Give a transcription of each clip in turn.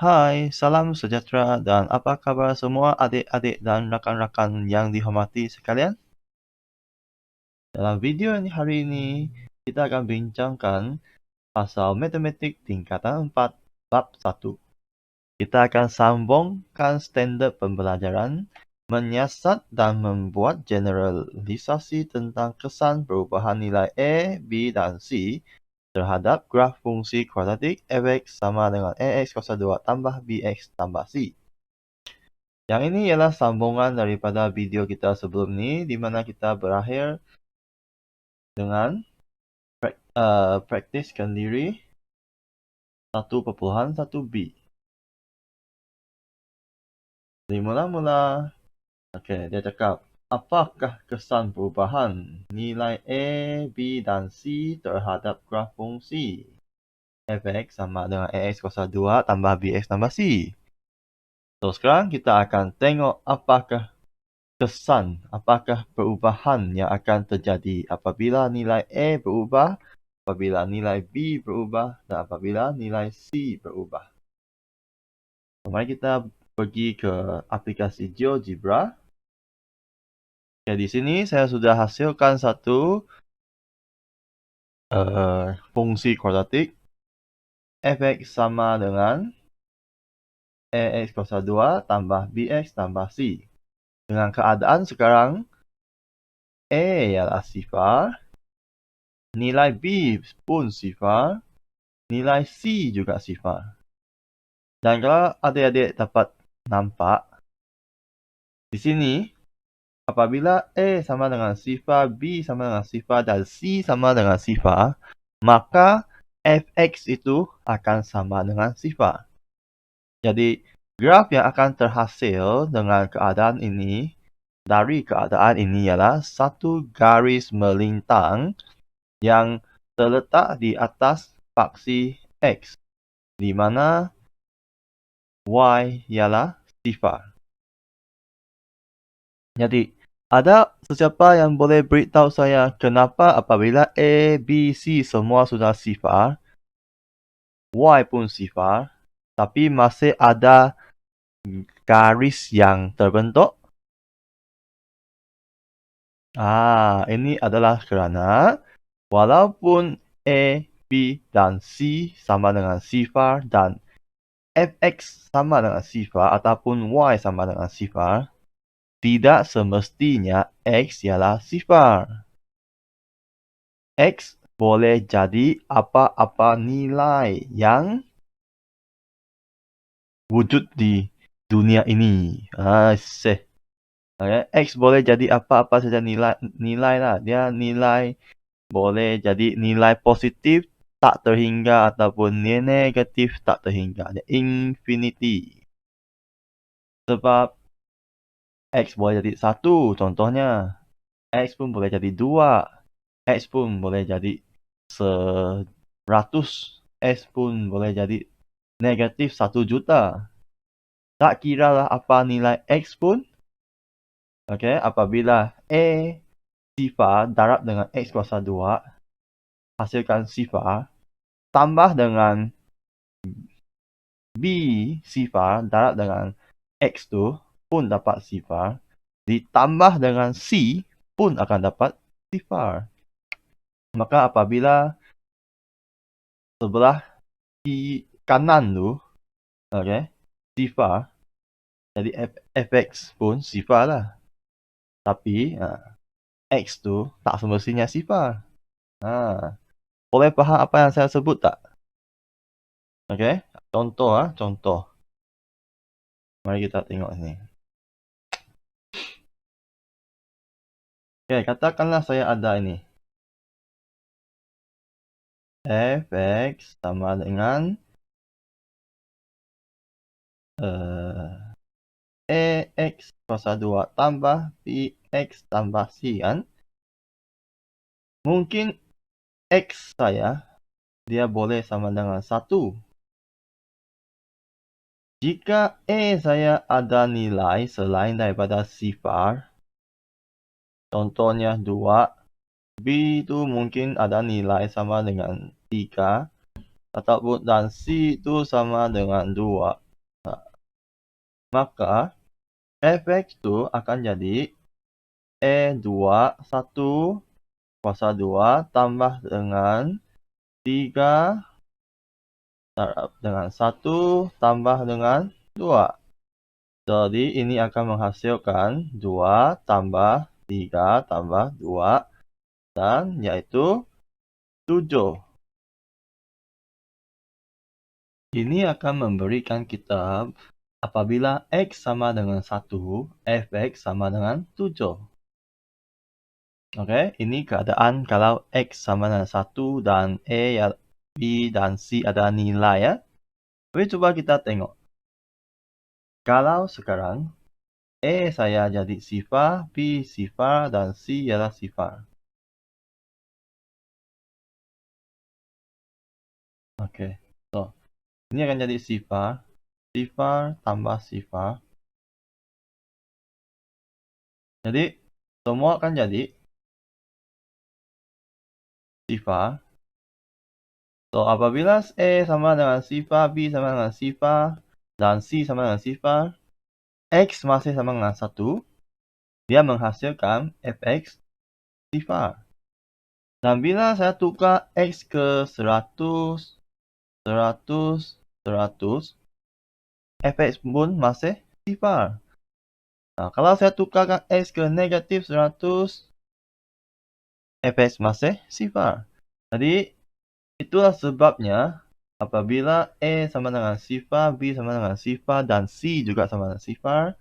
Hai, salam sejahtera dan apa kabar semua adik-adik dan rakan-rakan yang dihormati sekalian? Dalam video hari ini, kita akan bincangkan pasal matematik tingkatan 4 bab 1. Kita akan sambungkan standard pembelajaran, menyiasat dan membuat generalisasi tentang kesan perubahan nilai A, B dan C terhadap graf fungsi kuadratik f(x) sama dengan ax kuasa 2 tambah bx tambah c. Yang ini ialah sambungan daripada video kita sebelum ni, di mana kita berakhir dengan praktiskan diri 1.1b. Jadi mula-mula, dia cakap, apakah kesan perubahan nilai A, B dan C terhadap graf fungsi f(x) sama dengan ax kuasa 2 tambah bx tambah c. So, sekarang kita akan tengok apakah perubahan yang akan terjadi apabila nilai A berubah, apabila nilai B berubah dan apabila nilai C berubah. Mari kita pergi ke aplikasi GeoGebra. Di sini saya sudah hasilkan satu fungsi kuadratik f(x) sama dengan ax kuasa 2 tambah bx tambah c. Dengan keadaan sekarang, A ialah sifar, nilai B pun sifar, nilai C juga sifar. Dan kalau adik-adik dapat nampak, di sini, apabila A sama dengan sifar, B sama dengan sifar, dan C sama dengan sifar, maka f(x) itu akan sama dengan sifar. Jadi, graf yang akan terhasil dengan keadaan ini, dari keadaan ini ialah satu garis melintang yang terletak di atas faksi X, di mana Y ialah sifar. Jadi, ada sesiapa yang boleh beritahu saya kenapa apabila A, B, C semua sudah sifar, Y pun sifar, tapi masih ada garis yang terbentuk? Ini adalah kerana walaupun A, B dan C sama dengan sifar dan f(x) sama dengan sifar ataupun y sama dengan sifar, tidak semestinya x ialah sifar. X boleh jadi apa-apa nilai yang wujud di dunia ini. X boleh jadi apa-apa saja nilai lah. Dia nilai boleh jadi nilai positif tak terhingga ataupun nilai negatif tak terhingga. Dia infinity. Sebab X boleh jadi 1 contohnya. X pun boleh jadi 2. X pun boleh jadi 100. X pun boleh jadi negatif 1 juta. Tak kiralah apa nilai X pun. Apabila A sifar darab dengan X kuasa 2 hasilkan sifar, tambah dengan B sifar darab dengan X tu pun dapat sifar, ditambah dengan C pun akan dapat sifar. Maka apabila sebelah kanan tu sifar, jadi f(x) pun sifar lah. Tapi X tu tak semestinya sifar. Boleh faham apa yang saya sebut tak? Contoh. Mari kita tengok sini. Katakanlah saya ada ini. f(x) sama dengan ax kuasa 2 tambah bx tambah c kan. Mungkin x saya, dia boleh sama dengan 1. Jika A saya ada nilai selain daripada sifar, contohnya 2, B itu mungkin ada nilai sama dengan 3, ataupun dan C itu sama dengan 2. maka fx itu akan jadi E2 1 kuasa 2 tambah dengan 3 dengan 1 tambah dengan 2. Jadi ini akan menghasilkan 2 tambah 3 tambah 2 dan yaitu 7. Ini akan memberikan kita apabila X sama dengan 1, fx sama dengan 7. Oke, ini keadaan kalau X sama dengan 1 dan E, B, dan C ada nilai ya. Tapi coba kita tengok. Kalau sekarang E saya jadi sifar, B sifar, dan C ialah sifar. Oke, so ini akan jadi sifar, sifar tambah sifar. Jadi semua akan jadi sifar. So apabila E sama dengan sifar, B sama dengan sifar, dan C sama dengan sifar, X masih sama dengan 1, dia menghasilkan fx sifar. Dan bila saya tukar X ke 100, 100, 100, fx pun masih sifar. Nah, kalau saya tukarkan X ke negatif 100, fx masih sifar. Jadi, itulah sebabnya apabila E sama dengan sifar, B sama dengan sifar, dan C juga sama dengan sifar,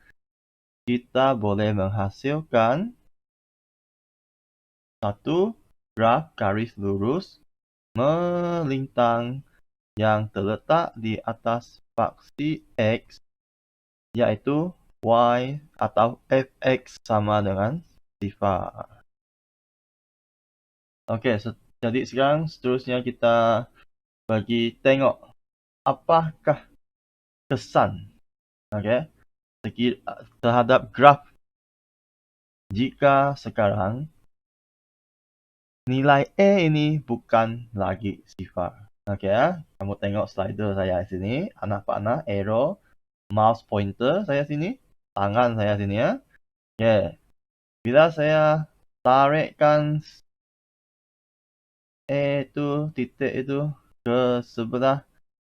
kita boleh menghasilkan satu graf garis lurus melintang yang terletak di atas faksi X, yaitu Y atau fx sama dengan sifar. Oke, jadi sekarang seterusnya kita bagi tengok apakah kesan terhadap graf jika sekarang nilai E ini bukan lagi sifar. Oke ya, kamu tengok slider saya sini, anak panah, arrow, mouse pointer saya sini, tangan saya sini ya. Oke, bila saya tarikkan E itu, titik itu ke sebelah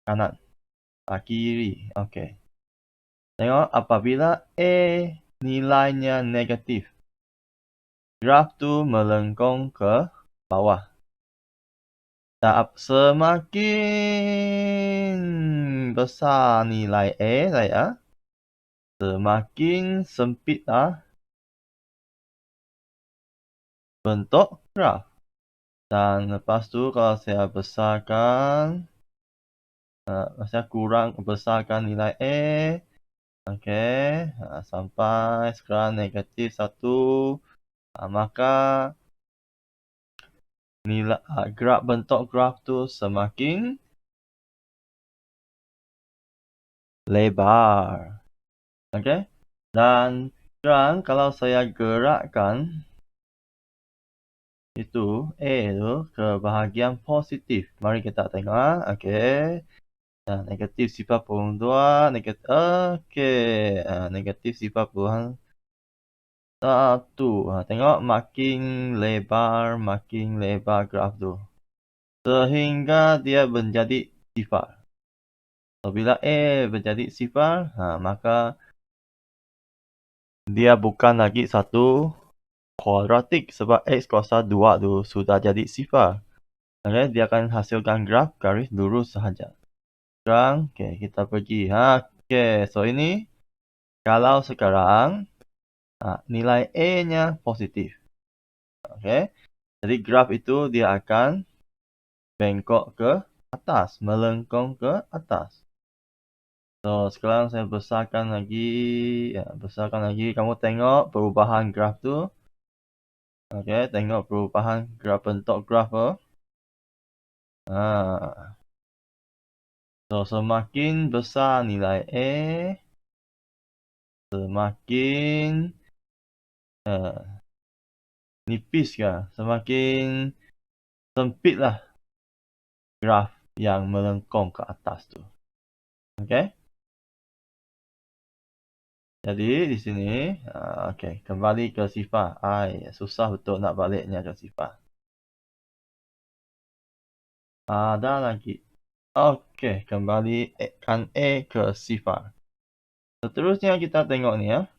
kanan, kiri. Oke. Tengok apabila E nilainya negatif, graf tu melengkung ke bawah. Semakin besar nilai E saya, semakin sempitlah bentuk graf. Dan lepas tu kalau saya besarkan, saya kurang besarkan nilai E. Oke, sampai sekarang negatif 1. Maka nilai bentuk graf tu semakin lebar. Oke, dan sekarang kalau saya gerakkan itu A itu ke bahagian positif. Mari kita tengok. Oke. Negatif 0.2, negatif. Oke. Negatif 0.1. Tengok makin lebar graf tu. Sehingga dia menjadi sifar. Apabila A menjadi sifar, maka dia bukan lagi satu kuadratik sebab X kuasa 2 tu sudah jadi sifar. Okay, dia akan hasilkan graf garis lurus sahaja. Sekarang, kita pergi. So ini kalau sekarang nilai E-nya positif. Okay, jadi graf itu dia akan bengkok ke atas, melengkung ke atas. So, sekarang saya besarkan lagi. Besarkan lagi. Kamu tengok perubahan graf tu. Oke, tengok perubahan bentuk graf tu. So, semakin besar nilai E, semakin nipis kah? Semakin sempitlah graf yang melengkung ke atas tu. Oke. Jadi di sini, okey, kembali ke sifar. Susah betul nak baliknya ke sifar. Ada lagi. Okey, kembalikan A ke sifar. Seterusnya kita tengok ni ya.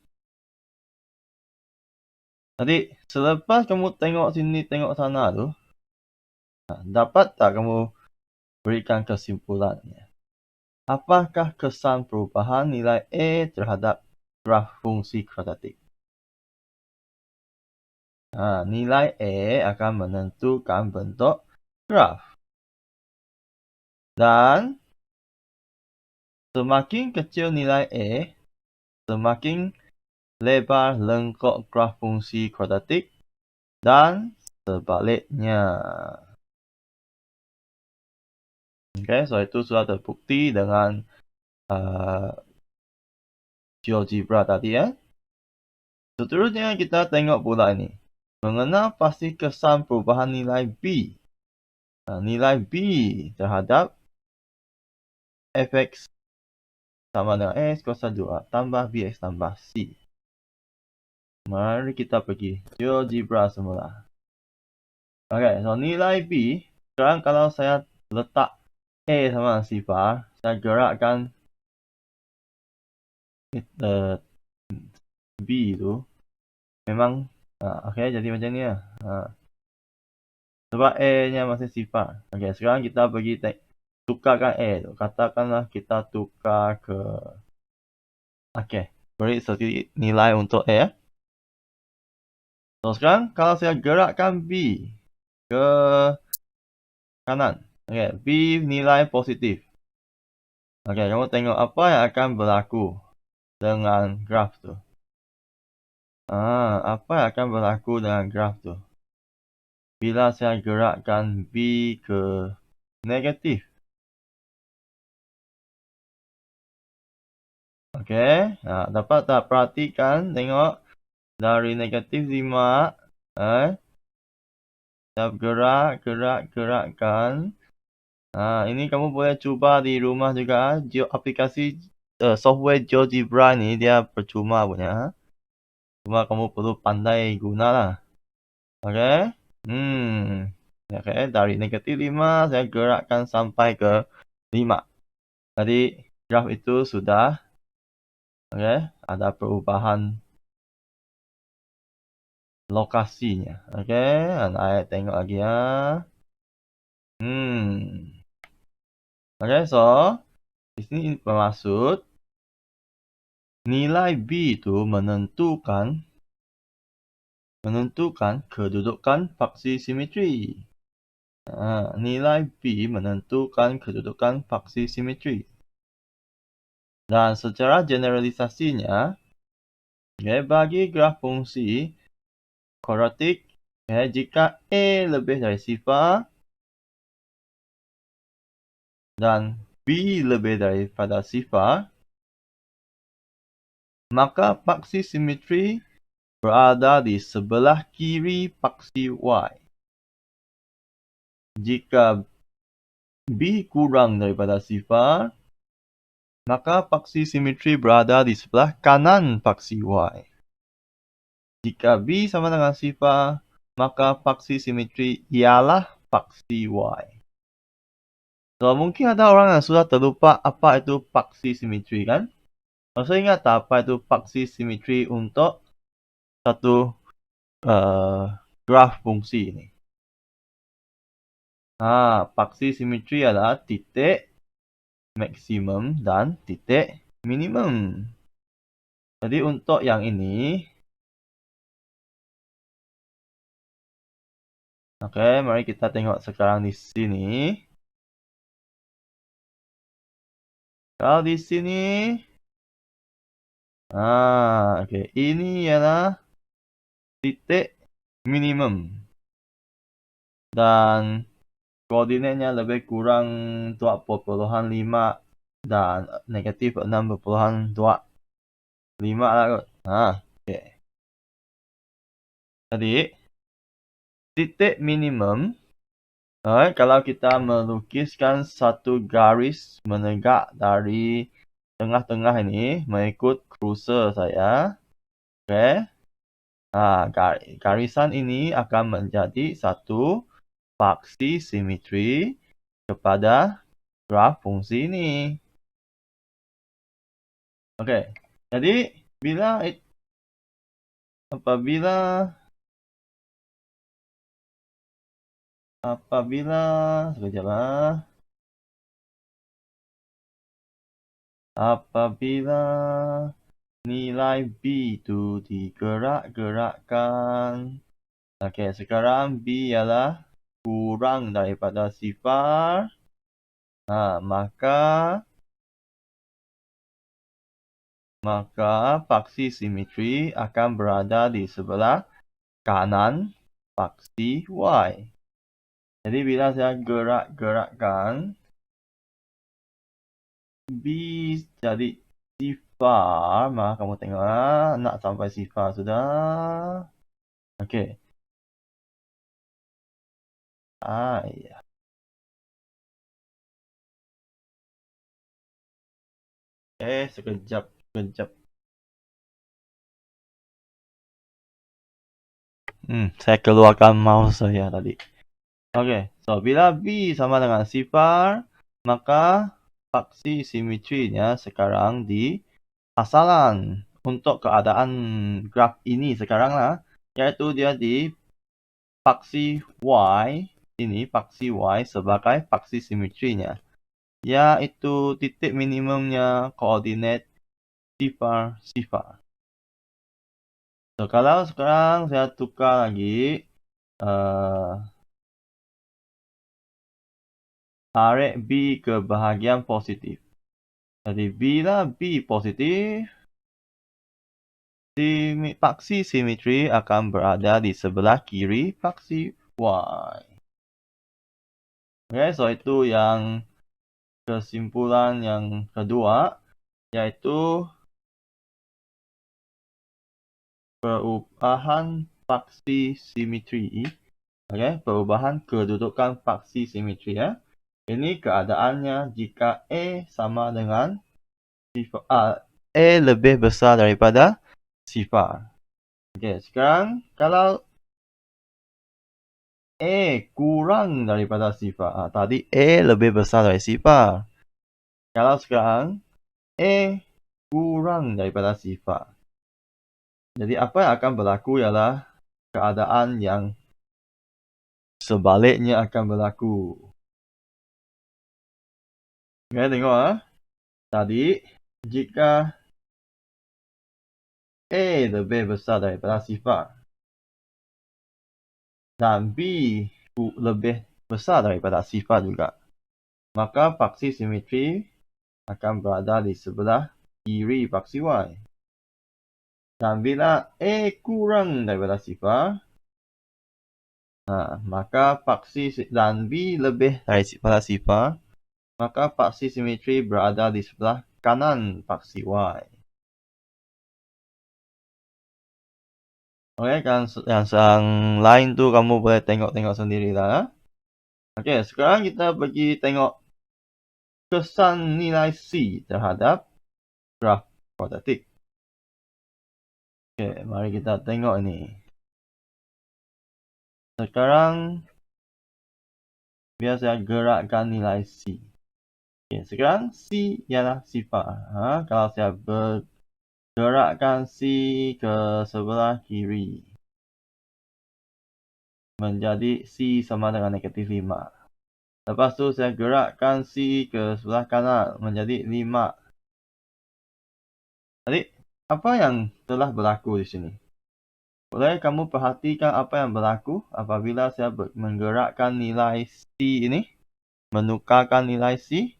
Jadi, selepas kamu tengok sini, tengok sana tu, dapat tak kamu berikan kesimpulannya? Apakah kesan perubahan nilai A terhadap graf fungsi kuadratik? Nilai A akan menentukan bentuk graf. Dan semakin kecil nilai A, semakin lebar lengkok graf fungsi kuadratik dan sebaliknya. Okay, so itu sudah terbukti dengan GeoGebra tadi ya. Seterusnya kita tengok pula ini. Mengenal pasti kesan perubahan nilai B. Nilai B terhadap fx sama dengan x kuasa 2 tambah bx tambah c. Mari kita pergi GeoGebra semula. Okay, so nilai B. Sekarang kalau saya letak A sama dengan sifar, saya gerakkan B tu memang okey, jadi macam ni lah. Sebab A nya masih sifar. Okey, sekarang kita pergi tukarkan A tu. Katakanlah kita tukar ke, okey, beri sedikit nilai untuk A. So sekarang kalau saya gerakkan B ke kanan, okey, B nilai positif. Okey, kamu tengok apa yang akan berlaku dengan graf tu. Apa yang akan berlaku dengan graf tu? Bila saya gerakkan B ke negatif. Okey, dapat tak perhatikan, tengok dari negatif 5, saya gerakkan. Ini kamu boleh cuba di rumah juga. Aplikasi software GeoGebra ni dia percuma punya. Cuma kamu perlu pandai gunalah. Okey. Okey, dari negatif 5 saya gerakkan sampai ke 5. Jadi graf itu sudah ada perubahan lokasinya. Okey, saya tengok lagi ya. Okey, so di sini bermaksud nilai B itu menentukan kedudukan faksi simetri. Nilai B menentukan kedudukan faksi simetri. Dan secara generalisasinya, bagi graf fungsi kuadratik, jika A lebih dari sifar dan B lebih daripada sifar, maka faksi simetri berada di sebelah kiri faksi Y. Jika B kurang daripada sifar, maka faksi simetri berada di sebelah kanan faksi Y. Jika B sama dengan sifar, maka faksi simetri ialah faksi Y. So, mungkin ada orang yang sudah terlupa apa itu faksi simetri kan? Masih ingat tak apa itu faksi simetri untuk satu graf fungsi ini? Faksi simetri adalah titik maksimum dan titik minimum. Jadi untuk yang ini, okey, mari kita tengok sekarang di sini. Kalau di sini, okey, ini ialah titik minimum. Dan koordinatnya lebih kurang 2,5 dan negatif 6,25 lah kot. Okey. Jadi, titik minimum, kalau kita melukiskan satu garis menegak dari tengah-tengah ini mengikut kursor saya. Oke. Nah, garisan ini akan menjadi satu faksi simetri kepada graf fungsi ini. Oke. Jadi apabila sekejap lah. Apabila nilai B itu digerak-gerakkan. Oke, sekarang B ialah kurang daripada sifar. Nah, maka faksi simetri akan berada di sebelah kanan faksi Y. Jadi bila saya gerak-gerakkan B jadi sifar, maka kamu tengoklah nak sampai sifar sudah. Okey. Ya. Sekejap. Saya keluarkan mouse saya tadi. Okey, so bila B sama dengan sifar, maka faksi simetrinya sekarang di asalan. Untuk keadaan graf ini sekarang lah, iaitu dia di faksi Y, ini faksi Y sebagai faksi simetrinya. Iaitu titik minimumnya koordinat sifar. So, kalau sekarang saya tukar lagi, tarik B ke bahagian positif. Jadi bila B positif, faksi simetri akan berada di sebelah kiri faksi Y. Oke, so itu yang kesimpulan yang kedua, yaitu perubahan faksi simetri. Oke, perubahan kedudukan faksi simetri ya. Ini keadaannya jika A sama dengan sifar, A lebih besar daripada sifar. Okey, sekarang kalau A kurang daripada sifar. Tadi A lebih besar dari sifar. Kalau sekarang A kurang daripada sifar. Jadi apa yang akan berlaku ialah keadaan yang sebaliknya akan berlaku. Okey, tengok tadi jika A lebih besar daripada sifar dan B lebih besar daripada sifar juga, maka faksi simetri akan berada di sebelah kiri faksi Y. Dan bila A kurang daripada sifar, maka faksi dan B lebih daripada sifar, maka faksi simetri berada di sebelah kanan faksi Y. Okey, kan yang lain tu kamu boleh tengok-tengok sendirilah. Okey, sekarang kita pergi tengok kesan nilai C terhadap graf kuadratik. Okey, mari kita tengok ini. Sekarang biar saya gerakkan nilai C. Okay, sekarang C ialah sifar. Kalau saya bergerakkan C ke sebelah kiri, menjadi C sama dengan negatif 5. Lepas tu saya gerakkan C ke sebelah kanan, menjadi 5. Jadi, apa yang telah berlaku di sini? Boleh kamu perhatikan apa yang berlaku apabila saya menggerakkan nilai C ini? Menukarkan nilai C.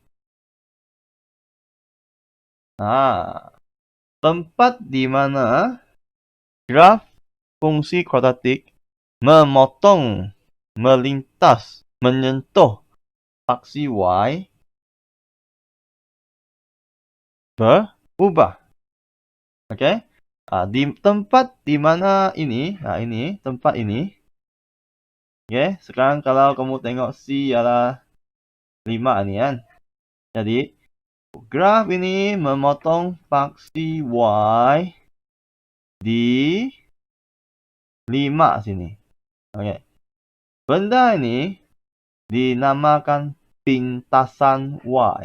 Tempat di mana graf fungsi kuadratik memotong, melintas, menyentuh faksi Y berubah. Okey. Di tempat di mana ini, ini tempat ini. Okey, sekarang kalau kamu tengok C ialah 5 ni kan. Jadi Graf ini memotong faksi Y di 5 sini. Oke. Benda ini dinamakan pintasan Y.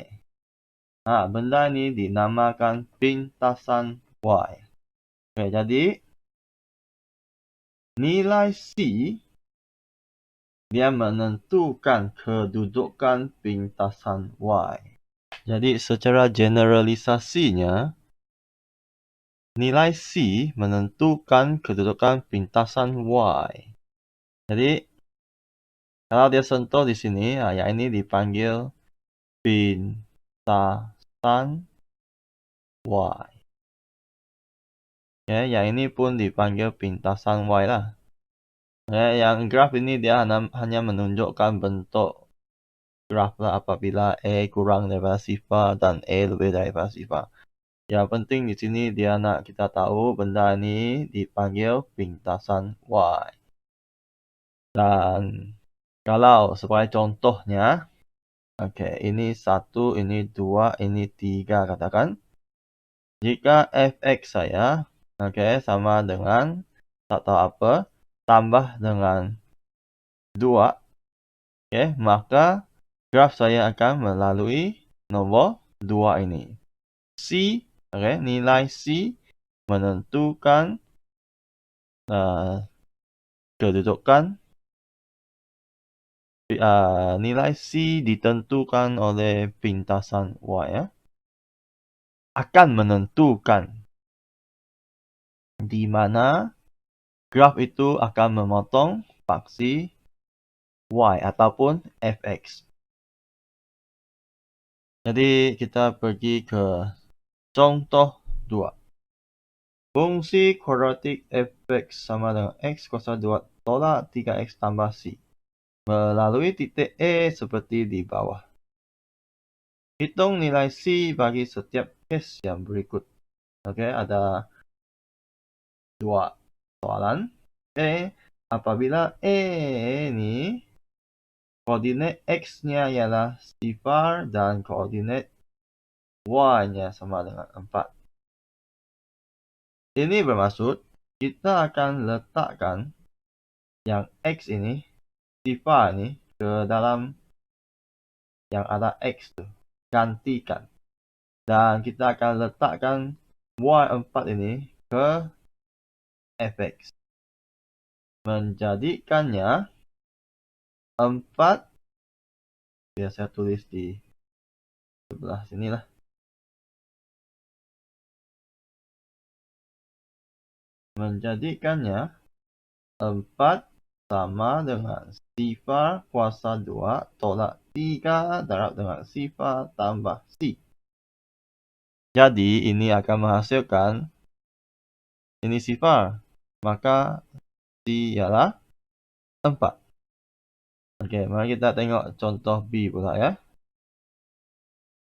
Benda ini dinamakan pintasan Y. Oke, jadi nilai C dia menentukan kedudukan pintasan Y. Jadi secara generalisasinya, nilai C menentukan kedudukan pintasan Y. Jadi kalau dia sentuh di sini, yang ini dipanggil pintasan Y. Ya, yang ini pun dipanggil pintasan Y lah. Ya, yang graf ini dia hanya menunjukkan bentuk graf lah apabila E kurang daripada sifar dan E lebih daripada sifar. Yang penting di sini dia nak kita tahu benda ini dipanggil pintasan Y. Dan kalau sebagai contohnya, ini 1, ini 2, ini 3 katakan. Jika fx saya, sama dengan, tak tahu apa, tambah dengan 2, maka graf saya akan melalui nombor 2 ini. C, nilai C menentukan kedudukan. Nilai C ditentukan oleh pintasan Y, ya. Akan menentukan di mana graf itu akan memotong faksi Y ataupun fx. Jadi kita pergi ke contoh 2. Fungsi kuadratik fx sama dengan x kuasa 2 tolak 3x tambah c melalui titik E seperti di bawah. Hitung nilai C bagi setiap kes yang berikut. Ada 2 soalan. Apabila E ini koordinat X-nya ialah sifar dan koordinat Y-nya sama dengan 4. Ini bermaksud kita akan letakkan yang X ini, sifar ini, ke dalam yang ada X tu. Gantikan. Dan kita akan letakkan Y4 ini ke fx. Menjadikannya 4. Biar saya tulis di sebelah sinilah. Menjadikannya 4 sama dengan sifar kuasa 2 tolak 3 darab dengan sifar tambah C. Jadi ini akan menghasilkan ini sifar. Maka C ialah 4. Mari kita tengok contoh B pula ya.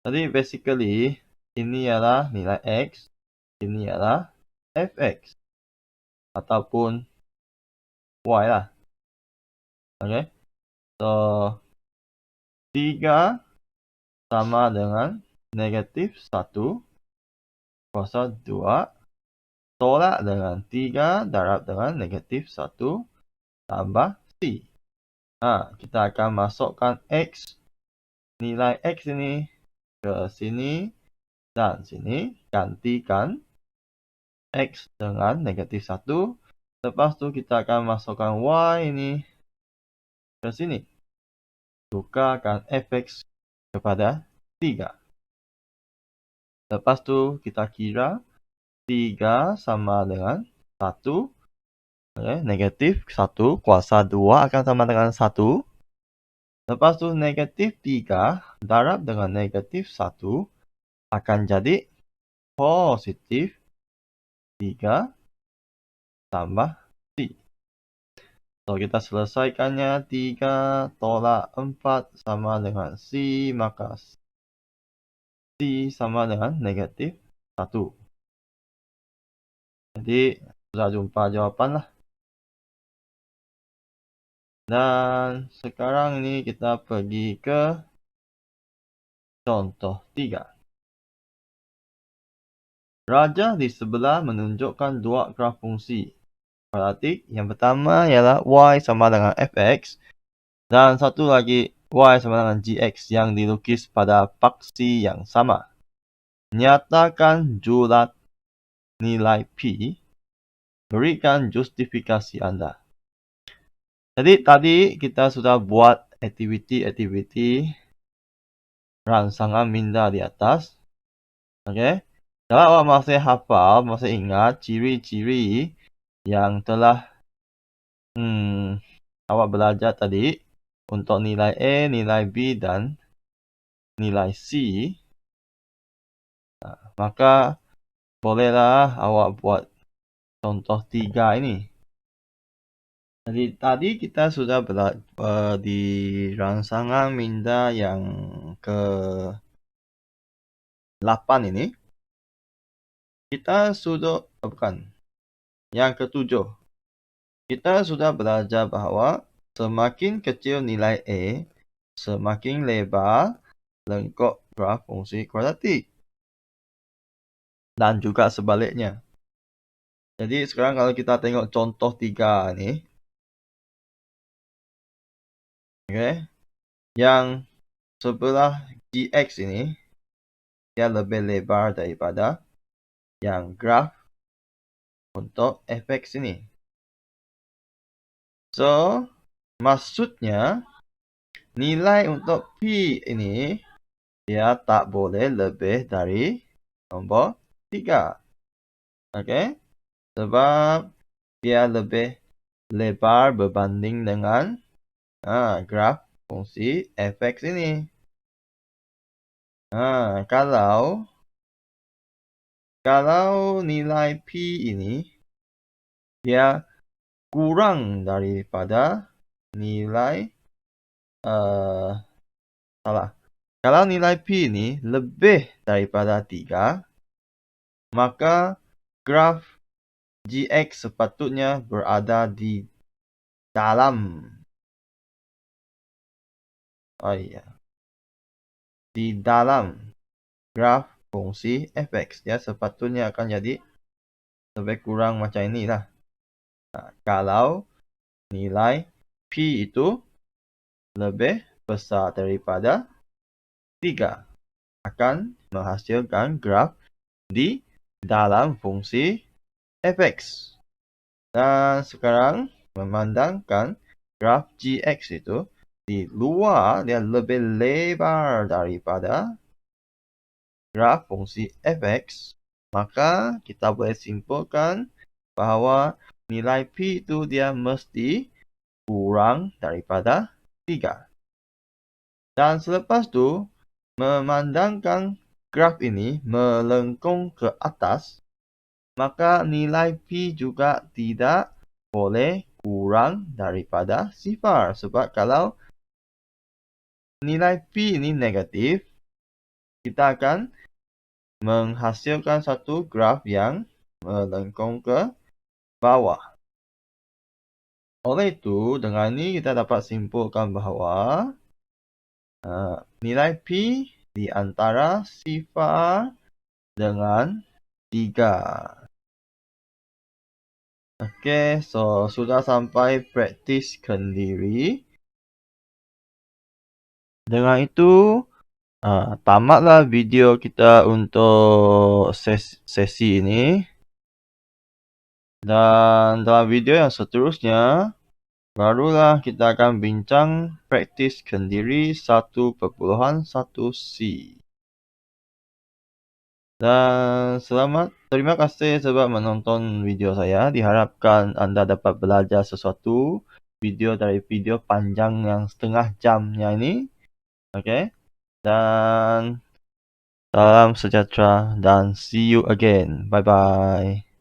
Jadi basically ini ialah nilai X. Ini ialah fx. Ataupun Y lah. So 3 sama dengan negatif 1 kuasa 2 tolak dengan 3 darab dengan negatif 1 tambah C. Kita akan masukkan X. Nilai X ini ke sini dan sini. Gantikan X dengan negatif 1. Lepas tu kita akan masukkan Y ini ke sini. Tukarkan fx kepada 3. Lepas tu kita kira 3 sama dengan 1. Negatif 1 kuasa 2 akan sama dengan 1. Lepas tu negatif 3 darab dengan negatif 1 akan jadi positif 3 tambah C. So kita selesaikannya 3 tolak 4 sama dengan C, maka C sama dengan negatif 1. Jadi sudah jumpa jawapan lah. Dan sekarang ini kita pergi ke contoh 3. Rajah di sebelah menunjukkan dua graf fungsi kuadratik. Yang pertama ialah y sama dengan fx dan satu lagi y sama dengan gx yang dilukis pada paksi yang sama. Nyatakan julat nilai P. Berikan justifikasi Anda. Jadi tadi kita sudah buat aktiviti-aktiviti rangsangan minda di atas. Okey. Kalau awak masih hafal, masih ingat ciri-ciri yang telah awak belajar tadi untuk nilai A, nilai B dan nilai C, maka bolehlah awak buat contoh 3 ini. Jadi tadi kita sudah di rangsangan minda yang ke-8 ini. Kita sudah, yang ke-7. Kita sudah belajar bahawa semakin kecil nilai A, semakin lebar lengkuk graf fungsi kuadratik. Dan juga sebaliknya. Jadi sekarang kalau kita tengok contoh 3 ni. Okay. Yang sebelah GX ini, dia lebih lebar daripada yang graf untuk fx ini. So, maksudnya nilai untuk P ini dia tak boleh lebih dari nombor 3. Okey? Sebab dia lebih lebar berbanding dengan graf fungsi fx ini. Kalau nilai P ini dia kurang daripada nilai Kalau nilai P ini lebih daripada 3, maka graf GX sepatutnya berada di dalam di dalam graf fungsi fx. Dia sepatutnya akan jadi lebih kurang macam inilah. Kalau nilai P itu lebih besar daripada 3, akan menghasilkan graf di dalam fungsi fx. Dan sekarang memandangkan graf gx itu di luar, dia lebih lebar daripada graf fungsi fx, maka kita boleh simpulkan bahawa nilai P itu dia mesti kurang daripada 3. Dan selepas tu, memandangkan graf ini melengkung ke atas, maka nilai P juga tidak boleh kurang daripada 0. Sebab kalau nilai P ini negatif, kita akan menghasilkan satu graf yang melengkung ke bawah. Oleh itu, dengan ini kita dapat simpulkan bahawa nilai P di antara 0 dengan 3. Okey, so sudah sampai praktis kendiri. Dengan itu, tamatlah video kita untuk sesi ini. Dan dalam video yang seterusnya, barulah kita akan bincang praktis kendiri 1.1c. Dan terima kasih sebab menonton video saya. Diharapkan anda dapat belajar sesuatu dari video panjang yang setengah jamnya ini. Okey. Dan salam sejahtera dan see you again. Bye bye.